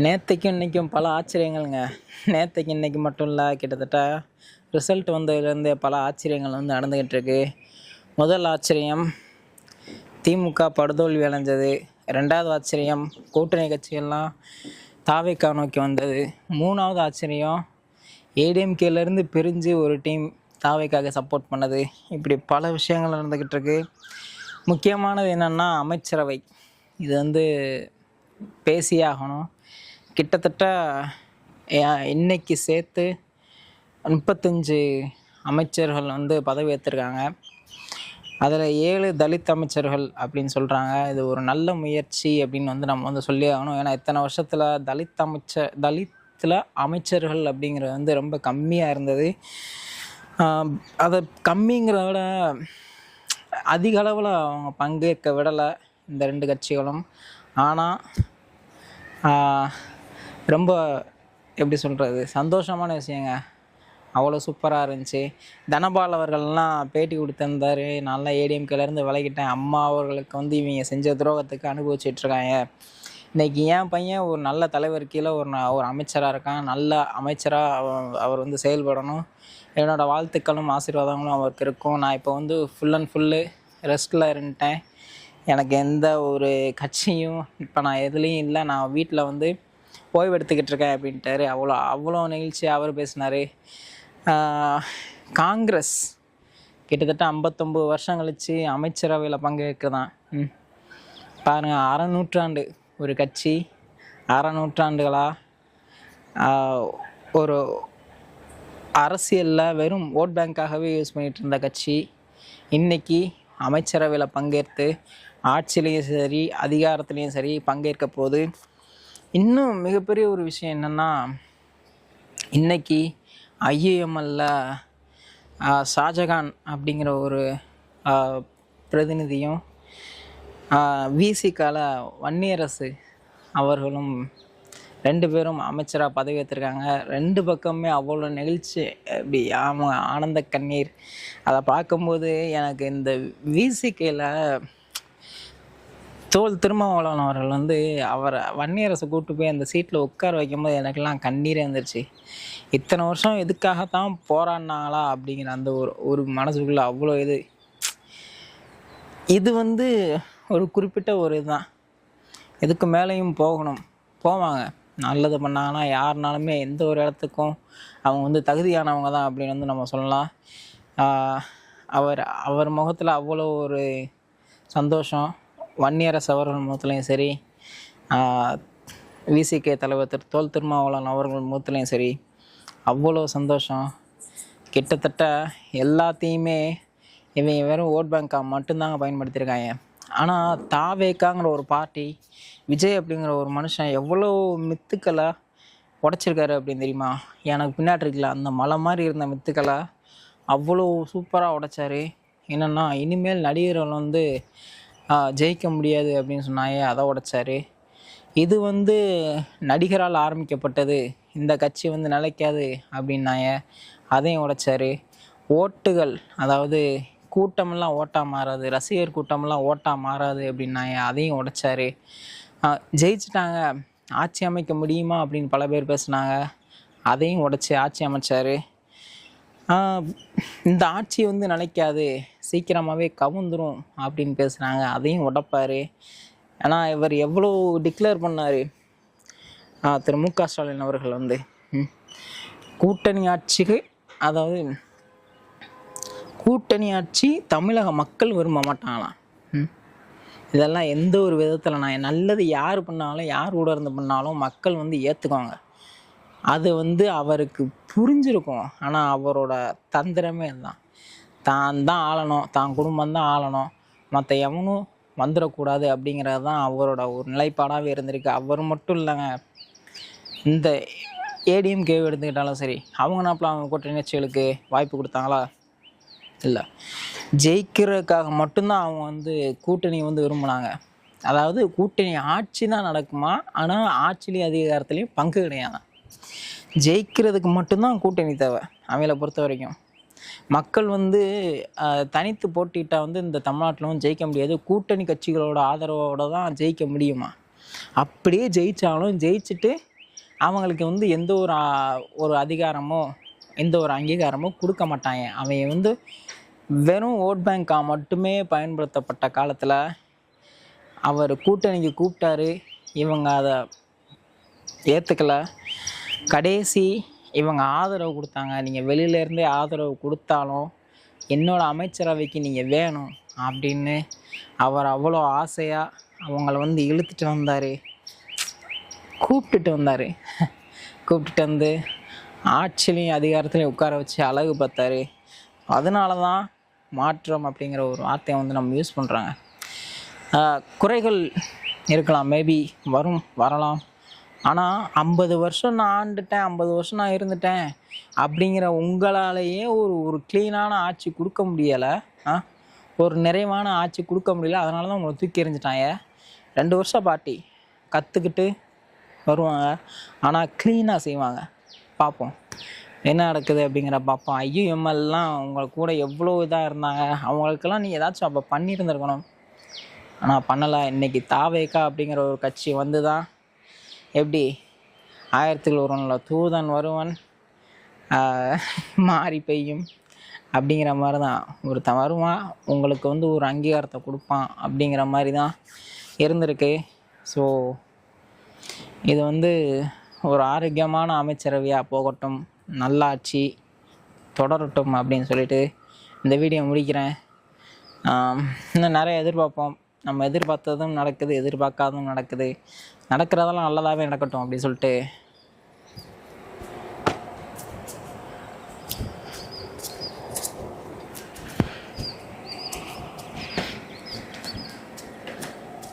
நேற்றைக்கும் இன்றைக்கும் பல ஆச்சரியங்கள்ங்க. நேற்றைக்கு இன்றைக்கி மட்டும் இல்லை, கிட்டத்தட்ட ரிசல்ட் வந்ததுலேருந்தே பல ஆச்சரியங்கள் நடந்துக்கிட்டு இருக்கு. முதல் ஆச்சரியம் திமுக படுதோல்வி அடைஞ்சது. ரெண்டாவது ஆச்சரியம் கூட்டணி கட்சிகள்லாம் தாவேக்கா நோக்கி வந்தது. மூணாவது ஆச்சரியம் ஏடிஎம்கேலேருந்து பிரிஞ்சு ஒரு டீம் தாவேக்காக சப்போர்ட் பண்ணது. இப்படி பல விஷயங்கள் நடந்துக்கிட்டு இருக்கு. முக்கியமானது என்னென்னா அமைச்சரவை. இது பேசியே ஆகணும். கிட்டத்தட்ட இன்னைக்கு சேர்த்து 35 அமைச்சர்கள் பதவி ஏற்றிருக்காங்க. அதில் 7 தலித் அமைச்சர்கள் அப்படின்னு சொல்கிறாங்க. இது ஒரு நல்ல முயற்சி அப்படின்னு நம்ம சொல்லி ஆகணும். ஏன்னா இத்தனை வருஷத்தில் தலித்தில் அமைச்சர்கள் அப்படிங்கிறது ரொம்ப கம்மியாக இருந்தது. அதை கம்மிங்கிறத விட அதிக அளவில் அவங்க பங்கேற்க விடலை இந்த 2 கட்சிகளும். ஆனால் ரொம்ப எப்படி சொல்கிறது, சந்தோஷமான விஷயங்க. அவ்வளோ சூப்பராக இருந்துச்சு. தனபால் அவர்கள்லாம் பேட்டி கொடுத்துருந்தார். நல்லா ஏடிஎம்கேலேருந்து விலகிட்டேன், அம்மா அவர்களுக்கு இவங்க செஞ்ச துரோகத்துக்கு அனுபவிச்சிட்ருக்காங்க. இன்றைக்கி என் பையன் ஒரு நல்ல தலைவர் கீழே ஒரு அமைச்சராக இருக்கான். நல்ல அமைச்சராக அவர் செயல்படணும். என்னோடய வாழ்த்துக்களும் ஆசீர்வாதங்களும் அவருக்கு இருக்கும். நான் இப்போ ஃபுல் அண்ட் ஃபுல்லு ரெஸ்ட்டில் இருந்துட்டேன். எனக்கு எந்த ஒரு கட்சியும் இப்போ நான் எதுலேயும் இல்லை. நான் வீட்டில் ஓய்வு எடுத்துக்கிட்டு இருக்கேன் அப்படின்ட்டாரு. அவ்வளோ நிகழ்ச்சியாக அவர் பேசினார். காங்கிரஸ் கிட்டத்தட்ட 59 வருஷம் கழித்து அமைச்சரவையில் பங்கேற்குதான். பாருங்கள், அரை நூற்றாண்டு ஒரு கட்சி, அரை நூற்றாண்டுகளாக ஒரு அரசியலில் வெறும் ஓட் பேங்காகவே யூஸ் பண்ணிகிட்டு இருந்த கட்சி இன்றைக்கி அமைச்சரவையில் பங்கேற்று ஆட்சியிலையும் சரி அதிகாரத்துலேயும் சரி பங்கேற்க போது. இன்னும் மிகப்பெரிய ஒரு விஷயம் என்னென்னா, இன்றைக்கி ஐஏஎம்எல்ல ஷாஜகான் அப்படிங்கிற ஒரு பிரதிநிதியும் விசிகால வன்னியரசு அவர்களும் 2 பேரும் அமைச்சராக பதவி ஏற்றிருக்காங்க. 2 பக்கமே அவ்வளோ நெகிழ்ச்சி, அப்படி ஆனந்த கண்ணீர். அதை பார்க்கும்போது எனக்கு இந்த விசிகையில் திருமாவளவன் அவர்கள் அவரை வன்னியரசை கூப்பிட்டு போய் அந்த சீட்டில் உட்கார வைக்கும்போது எனக்கெல்லாம் கண்ணீரே வந்துருச்சு. இத்தனை வருஷம் எதுக்காகத்தான் போராடினாங்களா அப்படிங்கிற அந்த ஒரு மனசுக்குள்ளே அவ்வளோ இது ஒரு குறிப்பிட்ட ஒரு இதுதான். இதுக்கு மேலேயும் போவாங்க. நல்லது பண்ணாங்கன்னா யாருனாலுமே எந்த ஒரு இடத்துக்கும் அவங்க தகுதியானவங்க தான் அப்படின்னு நம்ம சொல்லலாம். அவர் முகத்தில் அவ்வளோ ஒரு சந்தோஷம். வன்னியரசு அவர்கள் முகத்துலையும் சரி, விசிகே தலைவர் தோல் திருமாவளவன் அவர்கள் முகத்துலையும் சரி அவ்வளோ சந்தோஷம். கிட்டத்தட்ட எல்லாத்தையுமே இவங்க வெறும் ஓட் பேங்காக மட்டும்தாங்க பயன்படுத்தியிருக்காங்க. ஆனால் தாவேக்காங்கிற ஒரு பார்ட்டி, விஜய் அப்படிங்கிற ஒரு மனுஷன் எவ்வளோ மித்துக்களை உடச்சிருக்காரு அப்படின்னு தெரியுமா? எனக்கு பின்னாடி இருக்கல அந்த மலை மாதிரி இருந்த மித்துக்களை அவ்வளோ சூப்பராக உடைச்சாரு. என்னென்னா, இனிமேல் நடிகர்கள் ஜெயிக்க முடியாது அப்படின்னு சொன்னாங்க, அதை உடைச்சாரு. இது நடிகரால் ஆரம்பிக்கப்பட்டது, இந்த கட்சி நிலைக்காது அப்படின்னாங்க, அதையும் உடைச்சாரு. ஓட்டுகள், அதாவது கூட்டமெல்லாம் ஓட்டாக மாறாது, ரசிகர் கூட்டமெல்லாம் ஓட்டாக மாறாது அப்படின்னாங்க, அதையும் உடைச்சாரு. ஜெயிச்சிட்டாங்க, ஆட்சி அமைக்க முடியுமா அப்படின்னு பல பேர் பேசுனாங்க, அதையும் உடைச்சி ஆட்சி அமைச்சார். இந்த ஆட்சி நிலைக்காது, சீக்கிரமாகவே கவுந்துரும் அப்படின்னு பேசுனாங்க, அதையும் உடைப்பார். ஆனால் இவர் எவ்வளோ டிக்ளேர் பண்ணார் திரு மு.க. ஸ்டாலின் அவர்கள் கூட்டணி ஆட்சிக்கு, அதாவது கூட்டணி ஆட்சி தமிழக மக்கள் விரும்ப மாட்டாங்களாம். இதெல்லாம் எந்த ஒரு விதத்தில் நான் நல்லது யார் பண்ணாலும், யார் கூட இருந்து பண்ணாலும் மக்கள் ஏற்றுக்குவாங்க. அது அவருக்கு புரிஞ்சிருக்கும். ஆனால் அவரோட தந்திரமே தான், தான் ஆளணும், தான் குடும்பம் தான் ஆளணும், மற்ற எவனும் வந்துடக்கூடாது அப்படிங்கிறது தான் அவரோட ஒரு நிலைப்பாடாகவே இருந்திருக்கு. அவர் மட்டும் இல்லைங்க, இந்த ஏடிஎம்கே எடுத்துக்கிட்டாலும் சரி, அவங்க நாட்டில் அவங்க கூட்டணி கட்சிகளுக்கு வாய்ப்பு கொடுத்தாங்களா? இல்லை. ஜெயிக்கிறதுக்காக மட்டும்தான் அவங்க கூட்டணி விரும்பினாங்க. அதாவது கூட்டணி ஆட்சி தான் நடக்குமா, ஆனால் ஆட்சிலையும் அதிகாரத்துலேயும் பங்கு கிடையாது. ஜெயிக்கிறதுக்கு மட்டும்தான் கூட்டணி தேவை அவங்கள பொறுத்த வரைக்கும். மக்கள் தனித்து போட்டிட்டால் இந்த தமிழ்நாட்டிலும் ஜெயிக்க முடியாது, கூட்டணி கட்சிகளோட ஆதரவோடு தான் ஜெயிக்க முடியுமா? அப்படியே ஜெயித்தாலும் ஜெயிச்சுட்டு அவங்களுக்கு வந்து எந்த ஒரு அதிகாரமோ எந்த ஒரு அங்கீகாரமோ கொடுக்க மாட்டாங்க. அவன் வந்து வெறும் ஓட் பேங்காக மட்டுமே பயன்படுத்தப்பட்ட காலத்தில் அவர் கூட்டணிக்கு கூப்பிட்டாரு, இவங்க அதை ஏற்றுக்கலை. கடைசி இவங்க ஆதரவு கொடுத்தாங்க. நீங்கள் வெளியிலேருந்தே ஆதரவு கொடுத்தாலும் என்னோடய அமைச்சரவைக்கு நீங்கள் வேணும் அப்படின்னு அவர் அவ்வளோ ஆசையாக அவங்கள வந்து இழுத்துட்டு வந்தார், கூப்பிட்டுட்டு வந்து ஆட்சியிலையும் அதிகாரத்துலையும் உட்கார வச்சு அழகு பார்த்தாரு. அதனால தான் மாற்றம் அப்படிங்கிற ஒரு வார்த்தையை வந்து நம்ம யூஸ் பண்ணுறாங்க. குறைகள் இருக்கலாம், மேபி வரலாம். ஆனால் 50 வருஷம் நான் ஆண்டுட்டேன், 50 வருஷம் நான் இருந்துட்டேன் அப்படிங்கிற உங்களாலேயே ஒரு க்ளீனான ஆட்சி கொடுக்க முடியலை, ஒரு நிறைவான ஆட்சி கொடுக்க முடியல. அதனால தான் உங்களை தூக்கி எறிஞ்சிட்டாங்க. 2 வருஷம் பாட்டி கற்றுக்கிட்டு வருவாங்க, ஆனால் க்ளீனாக செய்வாங்க. பார்ப்போம் என்ன நடக்குது அப்படிங்கிற பார்ப்போம். ஐயுஎம்எல்லாம் உங்களை கூட எவ்வளோ இதாக இருந்தாங்க, அவங்களுக்கெல்லாம் நீ ஏதாச்சும் அப்போ பண்ணியிருந்துருக்கணும், ஆனால் பண்ணலை. இன்றைக்கி தாவேக்கா அப்படிங்கிற ஒரு கட்சி வந்து தான் எப்படி 1000ல் ஒருவனில் தூதன் வருவன் மாறி பெய்யும் அப்படிங்கிற மாதிரி தான் ஒருத்தன் வருவான், உங்களுக்கு வந்து ஒரு அங்கீகாரத்தை கொடுப்பான் அப்படிங்கிற மாதிரி தான் இருந்திருக்கு. ஸோ இது வந்து ஒரு ஆரோக்கியமான அமைச்சரவையாக போகட்டும், நல்லாட்சி தொடரட்டும் அப்படின்னு சொல்லிட்டு இந்த வீடியோ முடிக்கிறேன். இன்னும் நிறைய எதிர்பார்ப்போம். நம்ம எதிர்பார்த்ததும் நடக்குது, எதிர்பார்க்காததும் நடக்குது. நடக்கிறதெல்லாம் நல்லதாகவே நடக்கட்டும் அப்படின்னு சொல்லிட்டு